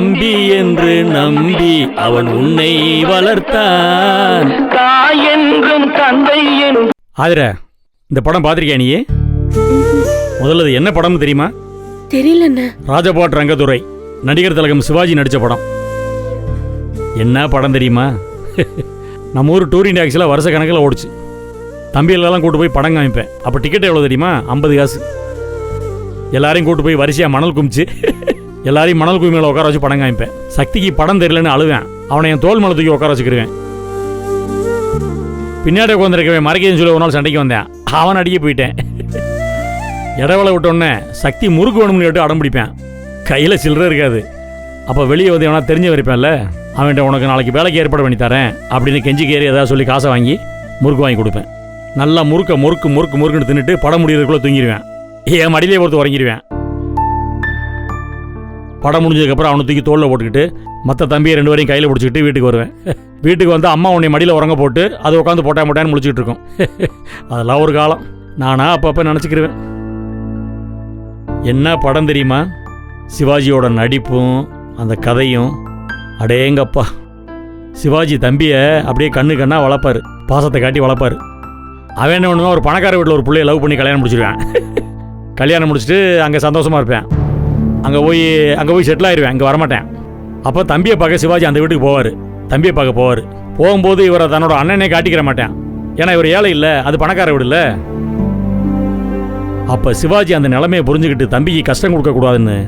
தம்பி என்று நம்பி அவன் உன்னை வளர்த்தான். தாய் என்றும் தந்தை என்றும். ஆதிரா, இந்த படம் பார்த்திருக்கியா நீ? முதல்ல இது என்ன படம்னு தெரியுமா? தெரியலண்ணா. ராஜபாட் ரங்கதுரை நடிகர் திலகம் சிவாஜி நடிச்ச படம். என்ன படம் தெரியுமா? நம்ம ஊர் டூரிங் டாக்ஸில் வருஷ கணக்கில் ஓடிச்சு. தம்பிகளெல்லாம் கூட்டு போய் படம் காமிப்பேன். அப்போ டிக்கெட் எவ்வளோ தெரியுமா? 50 காசு. எல்லாரையும் கூட்டு போய் வரிசையாக மணல் குமிச்சு எல்லாரையும் மணல் குமி மேலே உட்கார வச்சு படம் காமிப்பேன். சக்திக்கு படம் தெரியலன்னு அழுவேன். அவனை என் தோல் மேலே தூக்கி உட்கார வச்சுக்கிருவேன். பின்னாடி உட்காந்துருக்கவேன் மறைக்கன்னு சொல்லி ஒரு நாள் சண்டைக்கு வந்தேன். அவன் அடிக்க போயிட்டேன். இடவேளை விட்டோன்னே சக்தி முறுக்கு வேணும்னு கேட்டு அடம் பிடிப்பேன். கையில் சில்லறை இருக்காது. அப்போ வெளியே வந்து எவனா தெரிஞ்சு வரைப்பேன்ல, அவன்கிட்ட உனக்கு நாளைக்கு வேலைக்கு ஏற்பாடு பண்ணி தரேன் அப்படின்னு கெஞ்சி கேறி ஏதாவது சொல்லி காசை வாங்கி முறுக்கு வாங்கி கொடுப்பேன். நல்லா முறுக்குன்னு தின்னுட்டு படம் முடிகிறதுக்குள்ளே தூங்கிடுவேன். என் மடியிலே பொறுத்து உறங்கிடுவேன். படம் முடிஞ்சதுக்கப்புறம் அவனை தூக்கி தோளில் போட்டுக்கிட்டு மற்ற தம்பியை 2 பேரையும் கையில் பிடிச்சிக்கிட்டு வீட்டுக்கு வருவேன். வீட்டுக்கு வந்து அம்மா உன்னை மடியில் உறங்க போட்டு அது உட்காந்து போட்டான்னு முடிச்சுக்கிட்டு இருக்கோம். அதெல்லாம் ஒரு காலம். நானா அப்பப்போ நினச்சிக்கிருவேன். என்ன படம் தெரியுமா? சிவாஜியோட நடிப்பும் அந்த கதையும். அடேங்கப்பா, சிவாஜி தம்பியை அப்படியே கண்ணாக வளர்ப்பார். பாசத்தை காட்டி வளர்ப்பார். அவன் என்ன பண்ணுவான், ஒரு பணக்கார வீட்டில் ஒரு பிள்ளையை லவ் பண்ணி கல்யாணம் முடிச்சிருவேன். கல்யாணம் முடிச்சுட்டு அங்கே சந்தோஷமாக இருப்பேன். அங்கே போய் செட்டில் ஆயிடுவேன். இங்கே வரமாட்டேன். அப்போ தம்பியை பார்க்க சிவாஜி அந்த வீட்டுக்கு போவார். தம்பியை பார்க்க போவார். போகும்போது இவரை தன்னோட அண்ணனே காட்டிக்கிற மாட்டேன். ஏன்னா இவர் ஏழை இல்லை, அது பணக்கார வீடு இல்லை. அப்போ சிவாஜி அந்த நிலைமையை புரிஞ்சுக்கிட்டு தம்பிக்கு கஷ்டம் கொடுக்கக்கூடாதுன்னு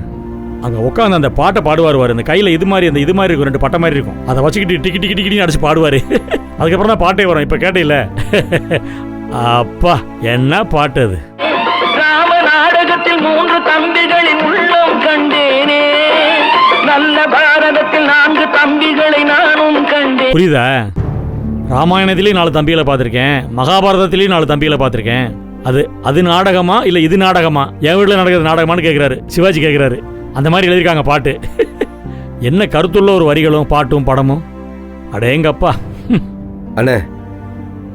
அங்கே உட்காந்து அந்த பாட்டை பாடுவார். இந்த கையில் இது மாதிரி இருக்கும், 2 பட்டை மாதிரி இருக்கும். அதை வச்சுக்கிட்டு டிக்கி அடிச்சு பாடுவார். அதுக்கப்புறம் தான் பாட்டே வரும். இப்போ கேட்டையில அப்பா என்ன பாட்டு அது. ராம நாடகத்தில் 3 தம்பிகளின் உள்ளம் கண்டேனே, நல்ல பாரதத்தில் 4 தம்பிகளை நானும் கண்டேன். புரியுதா? ராமாயணத்திலேயும் 4 தம்பிகளை பார்த்துருக்கேன், மகாபாரதத்திலேயும் 4 தம்பிகளை பார்த்துருக்கேன். அது நாடகமா இல்லை இது நாடகமா, என் வீட்டில் நடக்கிறது நாடகமானு கேட்குறாரு சிவாஜி. கேட்குறாரு. அந்த மாதிரி எழுதியிருக்காங்க பாட்டு. என்ன கருத்துள்ள ஒரு வரிகளும் பாட்டும் படமும். அடேங்கப்பா. அண்ணே,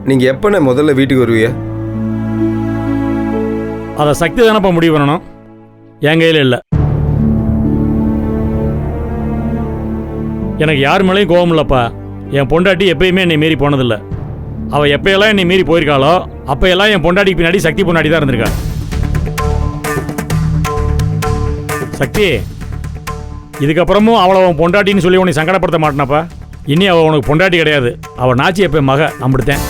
நீங்க எப்பண்ணே முதல்ல வீட்டுக்கு வருவீங்க? அதை சக்தி தானப்பா முடிவு பண்ணணும், என் கையில் இல்லை. எனக்கு யார் மேலேயும் கோபம் இல்லைப்பா. என் பொண்டாட்டி எப்பயுமே என்னை மீறி போனதில்லை. அவள் எப்பயெல்லாம் என்னை மீறி போயிருக்காளோ அப்போயெல்லாம் என் பொண்டாட்டிக்கு பின்னாடி சக்தி பொண்டாட்டி தான் இருந்திருக்கா. சக்தி, இதுக்கப்புறமும் அவளை அவன் பொண்டாட்டின்னு சொல்லி உன்னை சங்கடப்படுத்த மாட்டேனாப்பா. இனி அவள் உனக்கு பொண்டாட்டி கிடையாது. அவள் நாச்சி எப்போ மக நம்பிடுத்தேன்.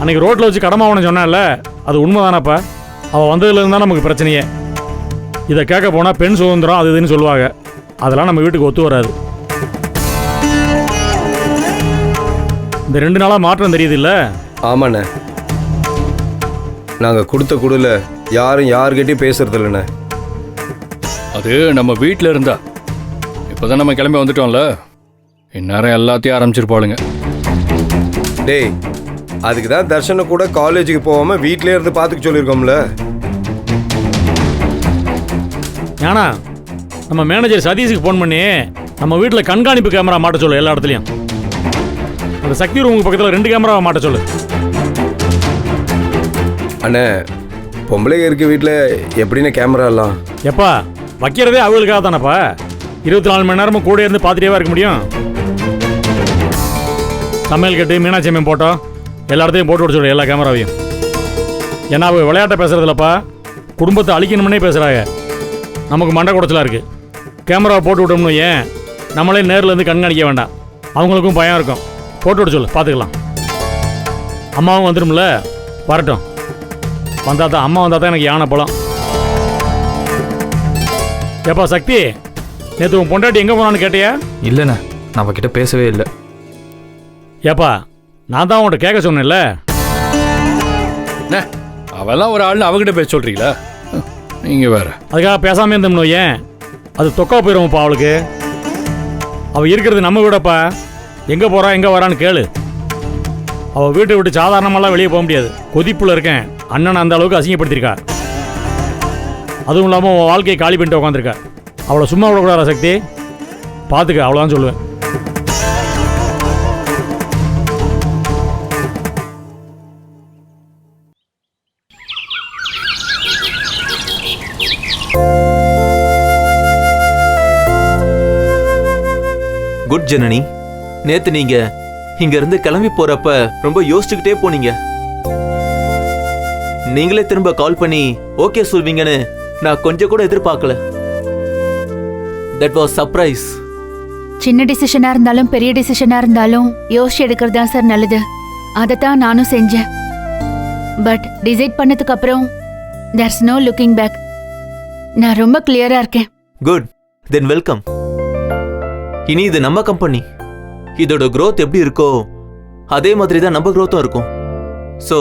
அன்னைக்கு ரோட்டில் வச்சு கடமாவனை சொன்னால அது உண்மைதானப்பா. அவள் வந்ததுலேருந்து தான் நமக்கு பிரச்சனையே. இதை கேட்க போனால் பெண் சுதந்திரம் அது இதுன்னு சொல்லுவாங்க. அதெல்லாம் நம்ம வீட்டுக்கு ஒத்து வராது. இந்த 2 நாளாக மாற்றம் தெரியுது இல்லை? ஆமாண்ணே, நாங்கள் கொடுத்த குடுல யாரும் யாருக்கிட்டையும் பேசுறது இல்லைண்ணே. அது நம்ம வீட்டில் இருந்தா. இப்போதான் நம்ம கிளம்பி வந்துட்டோம்ல, இந்நேரம் எல்லாத்தையும் ஆரம்பிச்சிருப்பாளுங்க. டேய், அதுக்கு தான் தர்ஷனை கூட காலேஜுக்கு போகாமல் வீட்டிலே இருந்து பார்த்துக்க சொல்லியிருக்கோம்ல. ஏன்னா நம்ம மேனேஜர் சதீஷுக்கு ஃபோன் பண்ணி நம்ம வீட்டில் கண்காணிப்பு கேமரா மாட்ட சொல்லு. எல்லா இடத்துலையும் அந்த சக்தி ரூமுக்கு பக்கத்தில் 2 கேமராவை மாட்ட சொல்லு. அண்ணே, பொம்பளைங்க இருக்க வீட்டில் எப்படின்னு கேமரா எல்லாம் எப்பா வைக்கிறதே அவளுக்காக தானப்பா. 24 மணி நேரமும் கூட இருந்து பார்த்துட்டே இருக்க முடியும். சமையல் கட்டு மீனாட்சி அம்மன் போட்டோம் எல்லா இடத்தையும் போட்டு விட சொல்லு, எல்லா கேமராவையும். ஏன்னா அவள் விளையாட்டை பேசுறதில்லப்பா, குடும்பத்தை அழிக்கணும்னே பேசுகிறாங்க. நமக்கு மண்டை குடைச்சலாக இருக்குது. கேமராவை போட்டு விட்டோம்னு ஏன் நம்மளே நேரில் இருந்து கண்காணிக்க வேண்டாம். அவங்களுக்கும் பயம் இருக்கும். போட்டு விட சொல்லு, பார்த்துக்கலாம். அம்மாவும் வந்துடும்ல, வரட்டும். வந்தா தான் அம்மா வந்தால் தான் எனக்கு யானை பழம். ஏப்பா சக்தி, நேற்று உன் பொண்டாட்டி எங்கே போனான்னு கேட்டியா? இல்லைண்ணே, நான் அவகிட்ட பேசவே இல்லை. ஏப்பா நான் தான் உன்கிட்ட கேட்க சொன்னேன்ல. அவெல்லாம் ஒரு ஆள்னு அவகிட்ட பேச சொல்றீங்களா? நீங்க வேற. அதுக்காக பேசாமல் இருந்தோம்னோ ஏன் அது தொக்கா போயிடுவோம்ப்பா அவளுக்கு. அவள் இருக்கிறது நம்ம வீடப்பா. எங்கே போகிறா எங்கே வரான்னு கேளு. அவள் வீட்டை விட்டு சாதாரணமாலாம் வெளியே போக முடியாது. கொதிப்புல இருக்கேன். அண்ணனை அந்த அளவுக்கு அசிங்கப்படுத்திருக்கா. அதுவும் இல்லாமல் உன் வாழ்க்கையை காலி பண்ணிட்டு உட்காந்துருக்கா. அவளை சும்மா விடக்கூடாதா சக்தி? பார்த்துக்க, அவ்வளோதான் சொல்லுவேன். குட் ஜனனி. நேத்து நீங்க இங்க இருந்து கிளம்பி போறப்ப ரொம்ப யோசிச்சுக்கிட்டே போனீங்க. நீங்களே திரும்ப கால் பண்ணி ஓகே சொல்வீங்கன்னு நான் கொஞ்சம் கூட எதிர்பார்க்கல. That was surprise. சின்ன டிசிஷனா இருந்தாலும் பெரிய டிசிஷனா இருந்தாலும் யோசிச்சு எடுக்கிறது தான் சார் நல்லது. அதைத்தான் நானும் செஞ்சேன். பட் டிசைட் பண்ணதுக்கு அப்புறம் there's no லுக்கிங் பேக். நான் ரொம்ப கிளியரா இருக்கேன். குட், தென் வெல்கம். இனி இது நம்ம கம்பெனி. இதோட growth எப்படி இருக்கோ அதே மாதிரி தான் நம்ம growthம் இருக்கும். ஸோ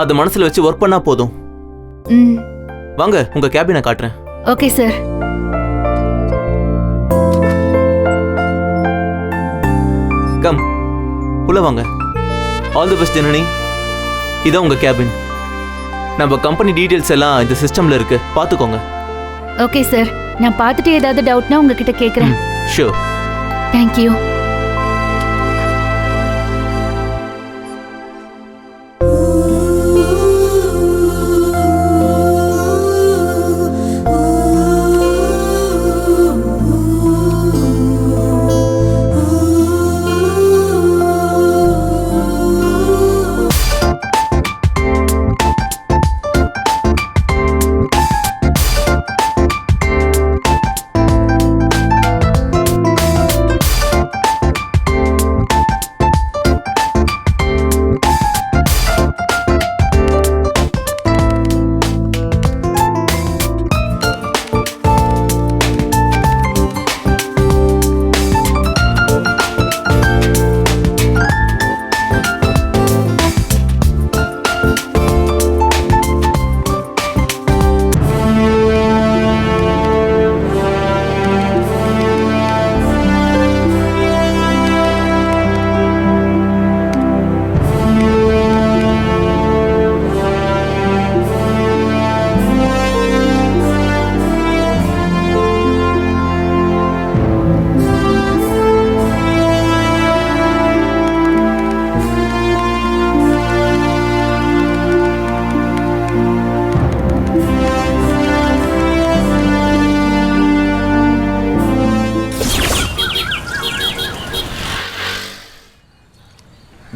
அதை மனசுல வச்சு ஒர்க் பண்ணா போதும். ம், வாங்க உங்க கேபினை காட்டுறேன். Okay sir. கம் உள்ள வாங்க. All the best Janani. இதான் உங்க கேபின். நம்ம கம்பெனி டீடைல்ஸ் எல்லாம் இந்த சிஸ்டம்ல இருக்கு, பாத்துக்கோங்க. ஓகே சார், நான் பார்த்துட்டு ஏதாவது டவுட்னா உங்ககிட்ட கேட்குறேன். ஷூர். தேங்க்யூ.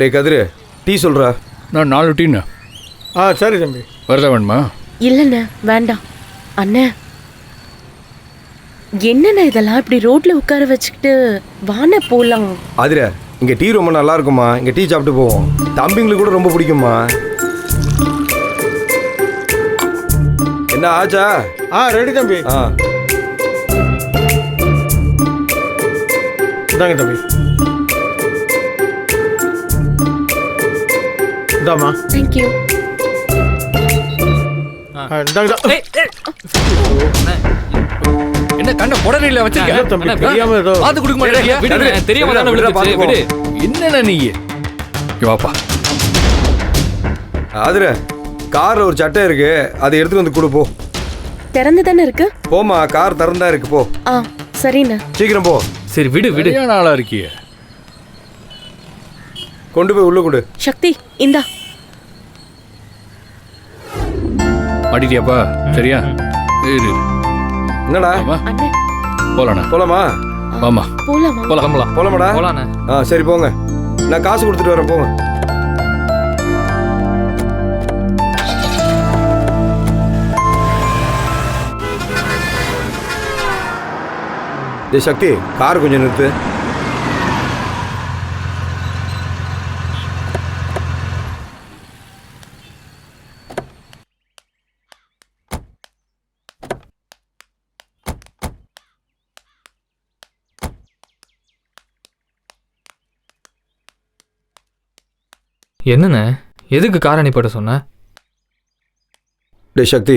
டேய் கதிரு, டீ சொல்கிறா. நான் 4 டீன்னு சரி தம்பி. வரதா வேணுமா? இல்லைண்ணே வேண்டாம். அண்ணே என்னண்ணே இதெல்லாம் இப்படி ரோட்ல உட்கார வச்சுக்கிட்டு வாண்ணே போலாம். ஆதிரா, இங்கே டீ ரொம்ப நல்லா இருக்குமா. இங்கே டீ சாப்பிட்டு போவோம். தம்பிங்களுக்கு கூட ரொம்ப பிடிக்குமா. என்ன ஆச்சா? ரெடி தம்பி. இந்தாங்க தம்பி. இந்தாம்மா. தேங்க்யூ. இந்தாங்க. என்ன கண்ட புடரில வச்சிருக்க? தம்பி தெரியாம ஏதோ பாத்து கொடுக்க மாட்டேறியா? விடு, தெரியாம தான விழுந்துச்சு. விடு. என்னடா நீ? வாப்பா. ஆதிரா, கார்ல ஒரு சட்டை இருக்கு, அதை எடுத்து வந்து கொடு போ. திறந்து தானே இருக்கு. போமா, கார் திறந்தா இருக்கு, போ. சரிண்ணே. சீக்கிரம் போ. சரி விடு விடு. சரியான ஆளா இருக்கியே. கொண்டு போய் உள்ள கொடு. சக்தி இந்தா. மாட்டிட்டியாப்பா? சரியா? இரு. என்னடா? அண்ணே போலாண்ணா. போலாமா? வாமா. போலாமா? போலாம். போலாமாடா? போலாண்ணே. சரி போங்க. நான் காசு கொடுத்துட்டு வரேன், போங்க. டேய் சக்தி, கார் கொஞ்சம் நிறுத்து. என்னண்ணே, எதுக்கு கார் அனுப்பிட்ட சொன்ன? டேய் சக்தி,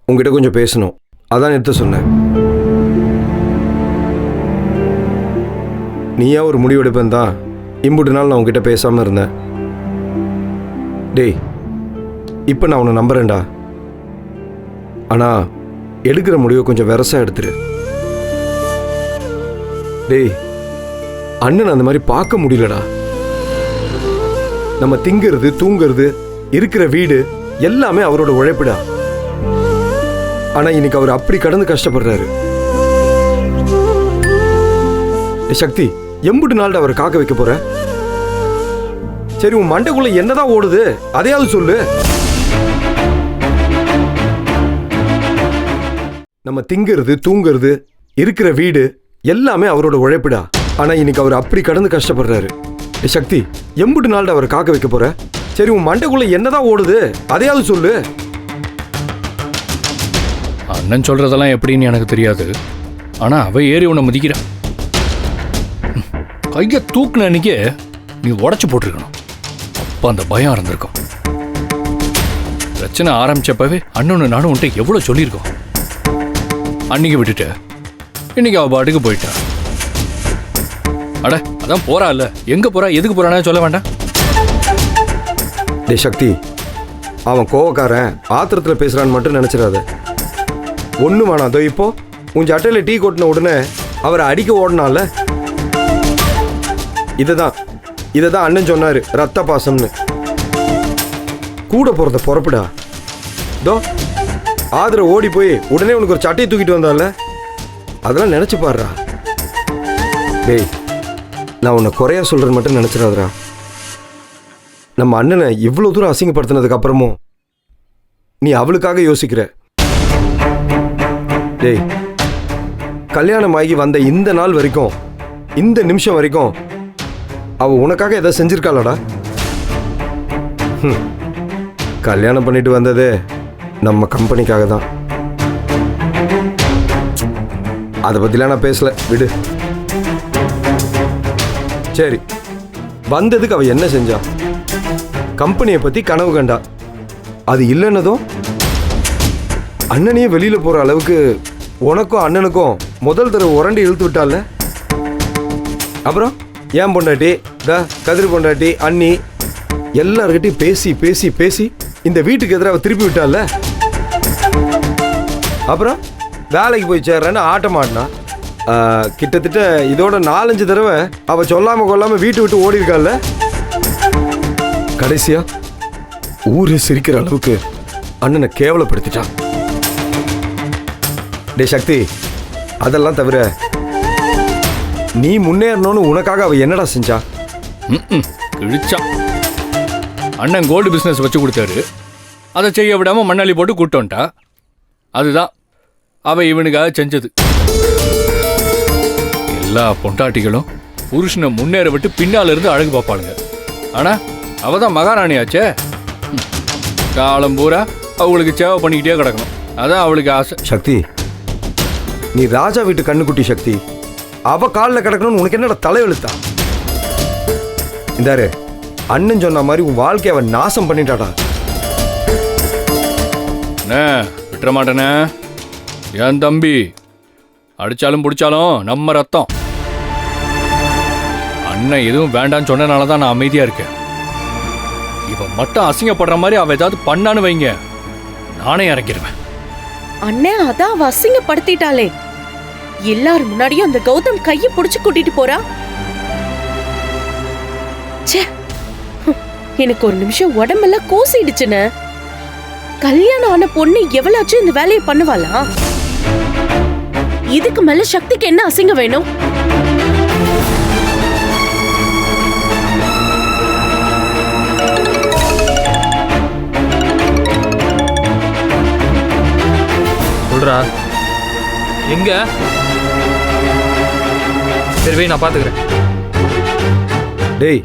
உங்ககிட்ட கொஞ்சம் பேசணும், அதான் நிறுத்த சொன்னேன். நீயா ஒரு முடிவெடுப்பேன் தான் இம்புட்டு நாள் நான் உங்ககிட்ட பேசாமல் இருந்தேன். டேய், இப்போ நான் உன்னை நம்புறேன்டா. ஆனால் எடுக்கிற முடிவை கொஞ்சம் வெரசா எடுத்துரு. டேய், அண்ணன் அந்த மாதிரி பார்க்க முடியலடா. நம்ம திங்கிறது, தூங்கிறது, இருக்கிற வீடு எல்லாமே அவரோட உழைப்புடா. ஆனா இன்னைக்கு அவர் அப்படி கடந்து கஷ்டப்படுறாரு. சக்தி, எம்புட்டு நாள்டா அவரை காக்க வைக்க போற? சரி, உன் மண்டைக்குள்ள என்னதான் ஓடுது அதையாவது சொல்லு. நம்ம திங்கிறது, தூங்குறது, இருக்கிற வீடு எல்லாமே அவரோட உழைப்பிடா. ஆனா இன்னைக்கு அவர் அப்படி கடந்து கஷ்டப்படுறாரு. சக்தி, எம்புட்டு நாள்டா அவரை காக்க வைக்க போற? சரி, உன் மண்டைக்குள்ள என்னதான் ஓடுது அதையாவது சொல்லு. அண்ணன் சொல்றதெல்லாம் எப்படின்னு எனக்கு தெரியாது. ஆனா அவ ஏறி உன்னை மதிக்கிறான். கையை தூக்குன அன்னைக்கே நீ உடச்சு போட்டிருக்கணும். அப்ப அந்த பயம் இருந்திருக்கும். பிரச்சனை ஆரம்பிச்சப்பவே அண்ணனு நானும் உன்ட்ட எவ்வளவு சொல்லியிருக்கோம். அன்னைக்கு விட்டுட்ட, இன்னைக்கு அவ பாட்டுக்கு போயிட்டா. அட அதான் போறா இல்ல, எங்க போறா எதுக்கு போறானே சொல்ல வேண்டாம். டே சக்தி, அவன் கோவக்காரன் ஆத்திரத்துல பேசுறான்னு மட்டும் நினைச்சிடாத. ஒண்ணு வேணாம். அதோ இப்போ உன் சட்டையில டீ கொட்டின உடனே அவரை அடிக்க ஓடனால. இததான் அண்ணன் சொன்னாரு, ரத்த பாசம்னு. கூட போறத பொறப்புடா. தோ ஆதர ஓடி போய் உடனே உனக்கு ஒரு சட்டையை தூக்கிட்டு வந்தால, அதெல்லாம் நினைச்சு பாடுறா. டேய், நான் உன்னை குறையா சொல்றேன்னு மட்டும் நினைச்சிடாதரா. நம்ம அண்ணனை இவ்வளவு தூரம் அசிங்கப்படுத்தினதுக்கு அப்புறமும் நீ அவளுக்காக யோசிக்கிற. டேய், கல்யாணம் ஆகி வந்த இந்த நாள் வரைக்கும், இந்த நிமிஷம் வரைக்கும் அவ உனக்காக எதை செஞ்சிருக்காளடா? கல்யாணம் பண்ணிட்டு வந்ததே நம்ம கம்பெனிக்காக தான். அதை பத்திலாம் நான் பேசல, விடு. சரி, வந்ததுக்கு அவ என்ன செஞ்சா? கம்பெனியை பத்தி கனவு கண்டா. அது இல்லைன்னதும் அண்ணனையே வெளியில போற அளவுக்கு உனக்கும் அண்ணனுக்கும் முதல் தடவை உரண்டி இழுத்து விட்டால. அப்புறம் ஏன் பொண்டாட்டி, கதிர் பொண்டாட்டி, அண்ணி எல்லார்கிட்டையும் பேசி பேசி பேசி இந்த வீட்டுக்கு எதிராக திருப்பி விட்டால. அப்புறம் வேலைக்கு போய் சேர்றேன்னு ஆட்டம் ஆடினா. கிட்டத்தட்ட இதோட 4-5 தடவை அவ சொல்லாம கொள்ளாம வீட்டு விட்டு ஓடி இருக்கால. கடைசியா ஊரே சிரிக்கிற அளவுக்கு அண்ணனை கேவலப்படுத்திட்டான். டே சக்தி, அதெல்லாம் தவிர நீ முன்னேறணும்னு உனக்காக அவ என்னடா செஞ்சா? கிழிச்சான். அண்ணன் கோல்டு பிசினஸ் வச்சு கொடுத்தாரு, அதை செய்ய விடாம மண்ணாளி போட்டு கூட்டு வந்துட்டா. அதுதான் அவ இவனுக்காக செஞ்சது. எல்லா பொண்டாட்டிகளும் புருஷனை முன்னேற விட்டு பின்னால இருந்து அழகு பார்ப்பாளுங்க. ஆனா அவதான் மகாராணியாச்சே. காலம் பூரா அவளுக்கு சேவை பண்ணிக்கிட்டே கிடக்கணும், அதான் அவளுக்கு ஆசை. சக்தி, நீ ராஜா வீட்டு கண்ணுக்குட்டி சக்தி. அவ காலில் கிடக்கணும்னு உனக்கு என்னடா தலையெழுத்தா? இந்தாரு, அண்ணன் சொன்ன மாதிரி உன் வாழ்க்கையை அவன் நாசம் பண்ணிட்டாடா. விட்டுற மாட்டேனே. என் தம்பி அடிச்சாலும் பிடிச்சாலும் நம்ம ரத்தம். அண்ணன் எதுவும் வேண்டான்னு சொன்னனாலதான் நான் அமைதியா இருக்கேன். இவன் மட்டும் அசிங்கப்படுற மாதிரி அவ ஏதாவது பண்ணான்னு வைங்க, நானே இறங்கிடுவேன். அண்ணன் அதான் அவ அசிங்கப்படுத்திட்டாளே. எல்லாரும் முன்னாடியும் அந்த கௌதம் கையை புடிச்சு கூட்டிட்டு போறா. ச்சே, எனக்கு ஒரு நிமிஷம் உடம்பெல்லாம் கூசிடுச்சுன்னு. கல்யாணம் ஆன பொண்ணு எவ்வளவாச்சும் இந்த வேலையை பண்ணுவாளா? இதுக்கு மேல சக்திக்கு என்ன அசிங்கம் வேணும்? சொல்றா எங்க? சரி, நான் பாத்துக்கிறேன். டேய்,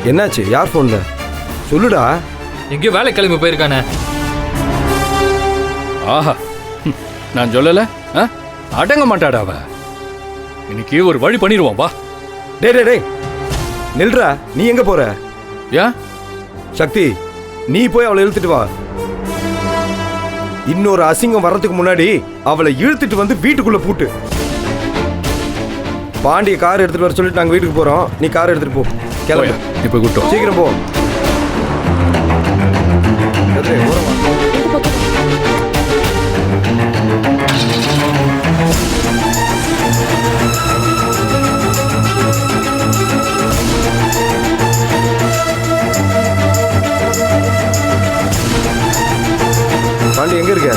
என்னாச்சு? யார் போன்ல? சொல்லுடா. எங்கேயோ வேலை கிளம்பி போயிருக்கானே. ஆஹா, நான் சொல்லல, அடங்க மாட்டாடா அவ. இன்னைக்கு ஒரு வழி பண்ணிடுவோம், வா. டே டே டே நில்றா. நீ எங்க போற? ஏன் சக்தி, நீ போய் அவளை இழுத்துட்டு வா. இன்னொரு அசிங்கம் வர்றதுக்கு முன்னாடி அவளை இழுத்துட்டு வந்து வீட்டுக்குள்ள பூட்டு. பாண்டிய கார் எடுத்துட்டு வர சொல்லிட்டு நாங்க வீட்டுக்கு போறோம். நீ கார் எடுத்துட்டு போ. கிளம்பு. இப்ப கூட்டம் சீக்கிரம் போ. பாண்டி எங்க இருக்க?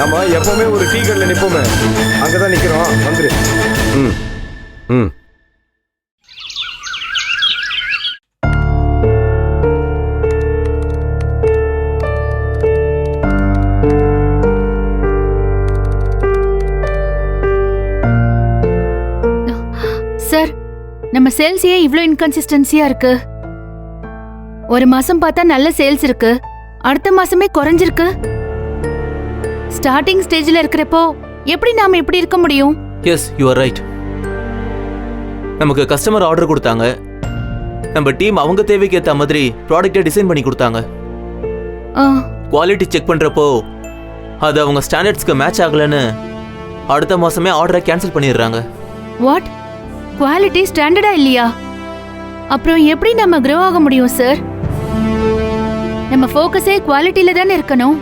நம்ம எப்பவுமே ஒரு டீ கடையில் நிற்போமே, அங்கதான் நிக்கிறோம். வந்துரு. ம் ம் சார், நம்ம சேல்ஸ் ஏன் இவ்ளோ இன்கன்சிஸ்டன்சியா இருக்கு? ஒரு மாசம் பார்த்தா நல்ல சேல்ஸ் இருக்கு, அடுத்த மாசமே குறைஞ்சிருக்கு. ஸ்டார்டிங் ஸ்டேஜ்ல இருக்கிறப்போ எப்படி நாம இப்படி இருக்க முடியும்? Yes you are right. நமக்கு கஸ்டமர் ஆர்டர் கொடுத்தாங்க, நம்ம டீம் அவங்க தேவைக்கு ஏற்ற மாதிரி ப்ராடக்ட்டை டிசைன் பண்ணி கொடுத்தாங்க. ஆ, குவாலிட்டி செக் பண்ணுறப்போ அது அவங்க ஸ்டாண்டர்ட்ஸ்க்கு மேட்ச் ஆகலைன்னு அடுத்த மாதமே ஆர்டரை கேன்சல் பண்ணிடுறாங்க. வாட்? குவாலிட்டி ஸ்டாண்டர்டா இல்லையா? அப்புறம் எப்படி நம்ம க்ரோ ஆக முடியும் சார்? நம்ம ஃபோக்கஸே குவாலிட்டில தானே இருக்கணும்.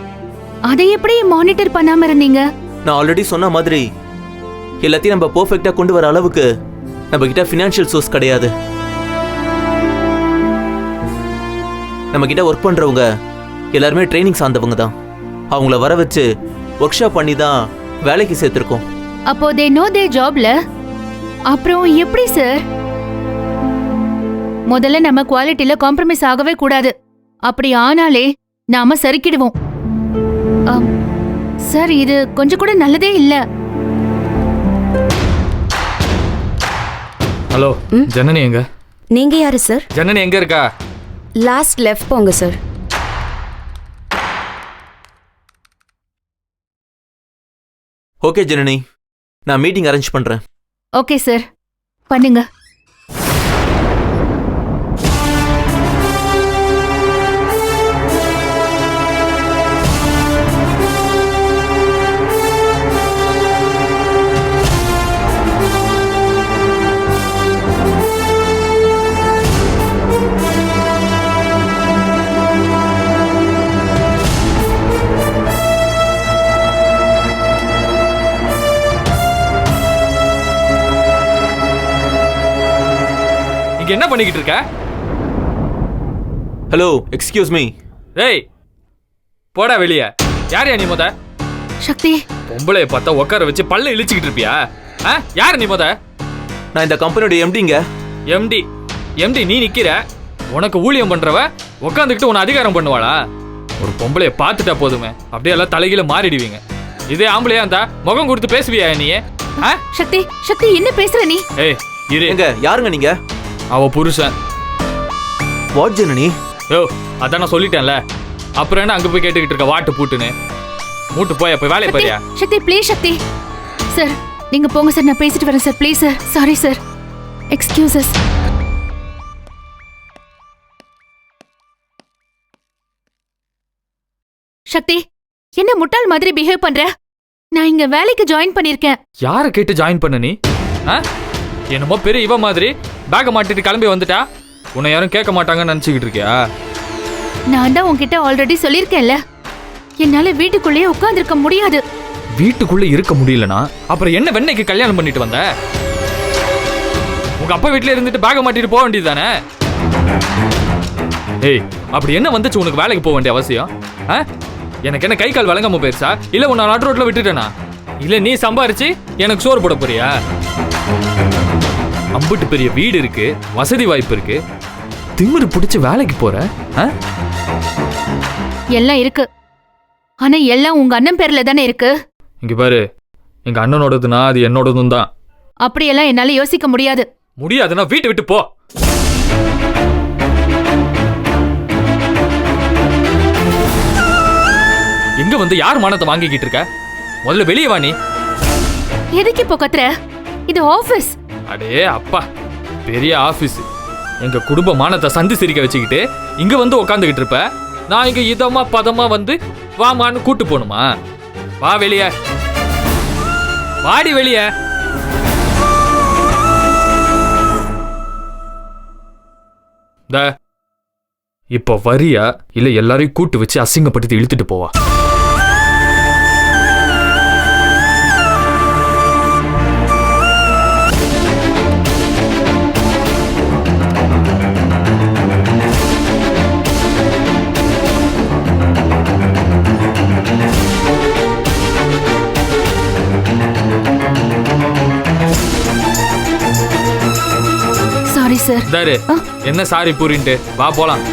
அதை எப்படி மானிட்டர் பண்ணாம இருந்தீங்க? நான் ஆல்ரெடி சொன்ன மாதிரி எல்லாத்தையும் நம்ம பர்ஃபெக்டாக கொண்டு வர அளவுக்கு நம்ம கிட்ட ஃபினான்ஷியல் சோர்ஸ் கிடையாது. நம்ம கிட்ட ஒர்க் பண்றவங்க எல்லாருமே ட்ரைனிங் சார்ந்தவங்க தான். அவங்கள வர வச்சு ஒர்க் ஷாப் பண்ணி தான் வேலைக்கு சேர்த்துருக்கோம். அப்போ தே நோ தே ஜாப்ல. அப்புறம் எப்படி சார்? முதல்ல நம்ம குவாலிட்டில காம்ப்ரமைஸ் ஆகவே கூடாது. அப்படி ஆனாலே நாம சறுக்கிடுவோம். சார், இது கொஞ்சம் கூட நல்லதே இல்ல. ஹலோ, ஜனனி எங்க? நீங்க யாரு சார்? ஜனனி எங்க இருக்கா? லாஸ்ட் லெஃப்ட் போங்க சார். ஓகே ஜனனி, நான் மீட்டிங் அரேஞ்ச் பண்றேன். ஓகே சார், பண்ணுங்க. இங்க என்ன பண்ணிக்கிட்டு இருக்க? Hello, excuse me. டேய், போடா வெளிய. யார் நீ முத? சக்தி, பொம்பளைய பார்த்தா உட்கார வச்சு பல்ல இழிச்சுக்கிட்டு இருப்பியா? யார் நீ முத? நான் இந்த கம்பெனியோட எம்டிங்க. எம்டி? எம்டி நீ நிக்கிற? உனக்கு ஊழியம் பண்றவ உட்காந்துக்கிட்டு உன்னை அதிகாரம் பண்ணுவாளா? ஒரு பொம்பளைய பார்த்துட்டா போதுமே அப்படியே எல்லாம் தலைகீழ மாறிடுவீங்க. இதே ஆம்பளையா இருந்தா முகம் கொடுத்து பேசுவியா நீ? சக்தி, சக்தி என்ன பேசுற நீ? ஏய் இரு. எங்க யாருங்க நீங்க? அவ புருஷன். வாட் ஜனனி? யோ, அதான் நான் சொல்லிட்டேன்ல, அப்புறம் என்ன அங்க போய் கேட்டுக்கிட்டு இருக்க வாட்டு பூட்டுன்னு? மூட்டு போய் போய் வேலையை பாரியா? சக்தி ப்ளீஸ். சக்தி சார், நீங்க போங்க சார், நான் பேசிட்டு வரேன் sir. Please sir. Sorry sir, excuses. Sakthi, என்ன முட்டாள் மாதிரி பிஹேவ் பண்ற? நான் இங்க வேலைக்கு ஜாயின் பண்ணிருக்கேன். யார கேட்டு ஜாயின் பண்ண நீ? என்னமோ பெரிய இவ மாதிரி பேக்க மாட்டிட்டு கிளம்பி வந்துட்டா. உன்னை யாரும் கேட்க மாட்டாங்கன்னு நினைச்சுக்கிட்டு இருக்கியா? நான் தான் உன்கிட்ட ஆல்ரெடி சொல்லிருக்கேன்ல, என்னால வீட்டுக்குள்ளேயே உட்கார்ந்திருக்க முடியாது. வீட்டுக்குள்ள இருக்க முடியலனா அப்புறம் என்ன வெண்ணைக்கு கல்யாணம் பண்ணிட்டு வந்த? உங்க அப்பா வீட்டுல இருந்துட்டு பேக்க மாட்டிட்டு போக வேண்டியதுதானே? ஏய், அப்படி என்ன வந்துச்சு உனக்கு வேலைக்கு போக வேண்டிய அவசியம்? எனக்கு என்ன கை கால் வழங்காம போயிருச்சா? இல்ல உன்னை நடு ரோட்ல விட்டுட்டேனா? இல்ல நீ சம்பாரிச்சு எனக்கு சோறு போட போறியா? அம்புட்டு பெரிய வீடு இருக்கு, வசதி வாய்ப்பு இருக்கு, திமிரு பிடிச்சு வேலைக்கு போற? எல்லாம் இருக்கு, ஆனா எல்லாம் உங்க அண்ணன் பேர்ல தானே இருக்கு. இங்க பாரு, எங்க அண்ணனோடதுன்னா அது என்னோடதும் தான். அப்படியெல்லாம் என்னால யோசிக்க முடியாது. முடியாதுன்னா வீட்டை விட்டு போ. எங்க வந்து யார் மானத்தை வாங்கிக்கிட்டு இருக்க? முதல்ல வெளியே வா. நீ எதுக்கு இப்போ கத்துற? இது ஆபீஸ். அடே அப்பா, பெரிய ஆபீஸ். எங்க குடும்ப மானத்தை சந்தி சிரிக்க வச்சுக்கிட்டு இங்க வந்து உக்காந்துக்கிட்டு இருப்ப. நான் இங்க இதமா பதமா வந்து வாமான்னு கூட்டு போகணுமா? வா வெளிய, வாடி வெளிய. இப்ப வரியா இல்ல எல்லாரையும் கூட்டு வச்சு அசிங்கப்படுத்தி இழுத்துட்டு போவா? Sorry sir. தாரு என்ன சாரி பூரின்ட்டு வா போலாம்